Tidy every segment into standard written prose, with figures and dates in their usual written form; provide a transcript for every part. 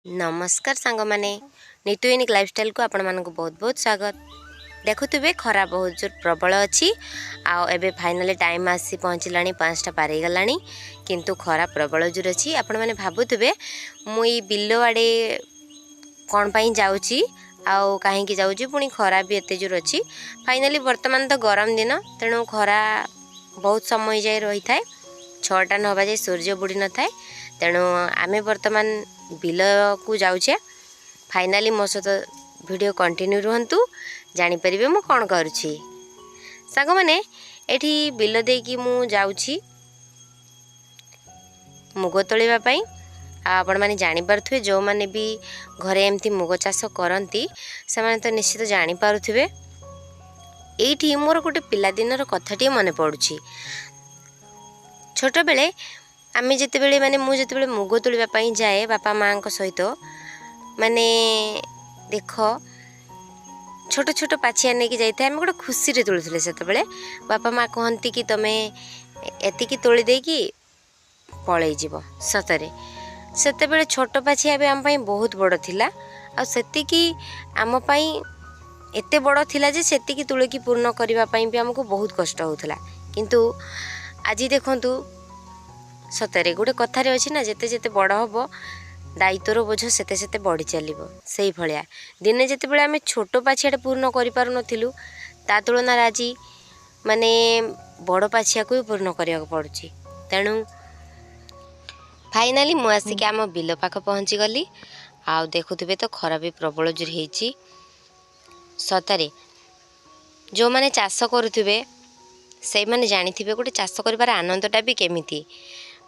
नमस्कार सांग माने नीतू यूनिक लाइफस्टाइल को आपण मानक बहुत बहुत स्वागत। देखुवे खरा बहुत जोर प्रबल अच्छी आबे फाइनाली टाइम आसी पहुँचला 5टा पार गला किंतु खरा प्रबल जोर अच्छी आपण मैंने भावुवे मुई बिल आड़े कौन पाई जाऊँगी आउ कहीं जाऊँगी पुणी खरा भी एत जोर अच्छी। फाइनाली वर्तमान तो गरम दिन तेणु खरा बहुत समय जाए रही था 6टा न हवा जाए सूर्य बुड़ी न थाए तेणु आमे वर्तमान बिल को जाऊे। फाइनाली मो सहित वीडियो कंटिन्यू रुहतु जानीपर मु कौन करुँची सांग मैंने एठी बिल देकी मु जाऊँची मुग तोड़ापी। आपण मैंने जानीपे जो मैंने भी घरे एमती मुग चाष करती से तो निश्चित जानीपे। ये मोर गोटे पिलादिनर कथाटी मन पड़ुछि। छोट बेले आमे जिते बेले माने मु जिते बेले मुग तोड़ापी जाए बापा माँ सहित माने देख छोट छोट पाछिया नहीं जाए आम गोटे खुशी रे तोलुले से बापा माँ कहती कि तुम एतिकी तोली देकी पलई जीव। सतरे सेते बेले छोट पाछिया भी आम बहुत बड़ थिला आ सेतिकी आम पई एते बड़ थिला जे सेतिकी तुलिकी पूर्ण करबा पई भी हमको बहुत कष्ट होउथला। किंतु आज देखंतु सतरे गोटे कथारे अच्छी ना जेते जेते बड़ हम दायित्वर बोझ सेते सेते बढ़ी चलो से भाया दिने जिते बड़े आम छोट पाछिया पूर्ण करूँ ता तुलन आज माने बड़ पाछिया को भी पूर्ण करने पड़ुछि। तेणु फाइनाली मु आसिक आम बिल पाख पहुँची गली आ देखुवे तो खरा भी प्रबल जोर होइछि। सतरे जो माने चाष करुवे से माने जानिथिबे गोटे चाष करिवार आनंदटा भी केमिति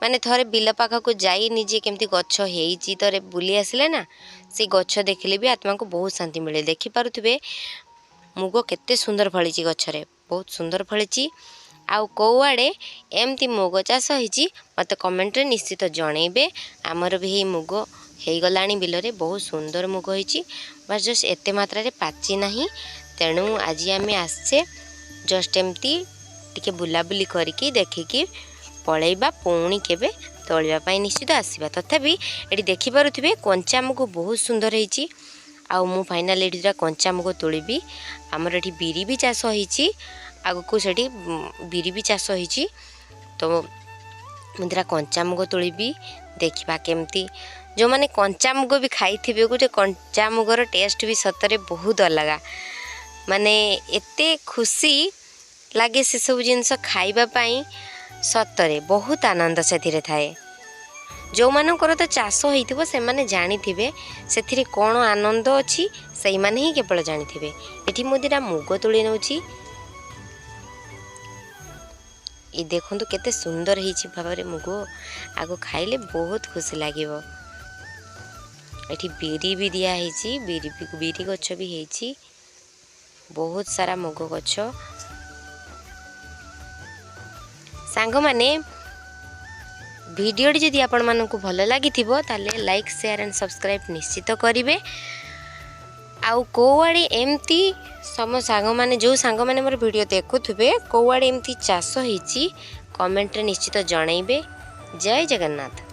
माने थरे बिल पाख को जाई निजे केमती गच्छ हेइछि तरे बुली आसिले ना से गच्छ देखिले भी आत्मा को बहुत शांति मिले। देखि पारुथिबे मुग केते सुंदर फळिछि गच्छरे बहुत सुंदर फळिछि। आउ को आड़े एमती मुग चाष होइछि मते कमेंट रे निश्चित जणैबे। आमर भी हे मुग हेई गलाणी बिल रे बहुत सुंदर मुग होइछि बस जस्ट एते मात्रा रे पाची नाही। तेणु आज आमे आछे जस्ट एमती टिके बुलाबुली करिकी देखिकी पलैबा पुणी केबे तोड़ापी निश्चित आसवा। तथापि ये देखिपे कंचा मुग बहुत सुंदर होइछि। आउ मु फाइनाल ये कंचा मुग तोड़बी। आमर ये बिरी भी चाष होइछि आगु से बिरी भी चाष होइछि तो मुद्रा कंचा मुग तोड़बी देखा केमती। जो माने कंचा मुग भी खाई गोटे कंचा मुगर टेस्ट भी सतरे बहुत अलग माने एते खुशी लगे से सब जिनस खाइबापी सतरे बहुत आनंद से थाए। जो मानकर तो चाष होइथिबो से माने जानिथिबे सेथिरे कोन आनंद अछि सेहि माने ही केवल जानिथिबे। एठी मुदिरा मुग तोଳି नउछि ए देखंतु केते सुंदर हिछि भाबरे मुग आगो खाइले बहुत खुशी लागिवो। एठी बिरी भी दिया हिछि बिरी गच्छ भी हिछि बहुत सारा मुग गच्छ। सांग माने वीडियो जदि आपण मानकु भल लगी ताले लाइक शेयर एंड सब्सक्राइब निश्चित करिवे। आउ कोआड़े एमती सम सांग माने जो सांग माने मोर वीडियो देखुथुबे कोआड़े एमती चाष होइछि कमेंट रे निश्चित जणैबे। जय जगन्नाथ।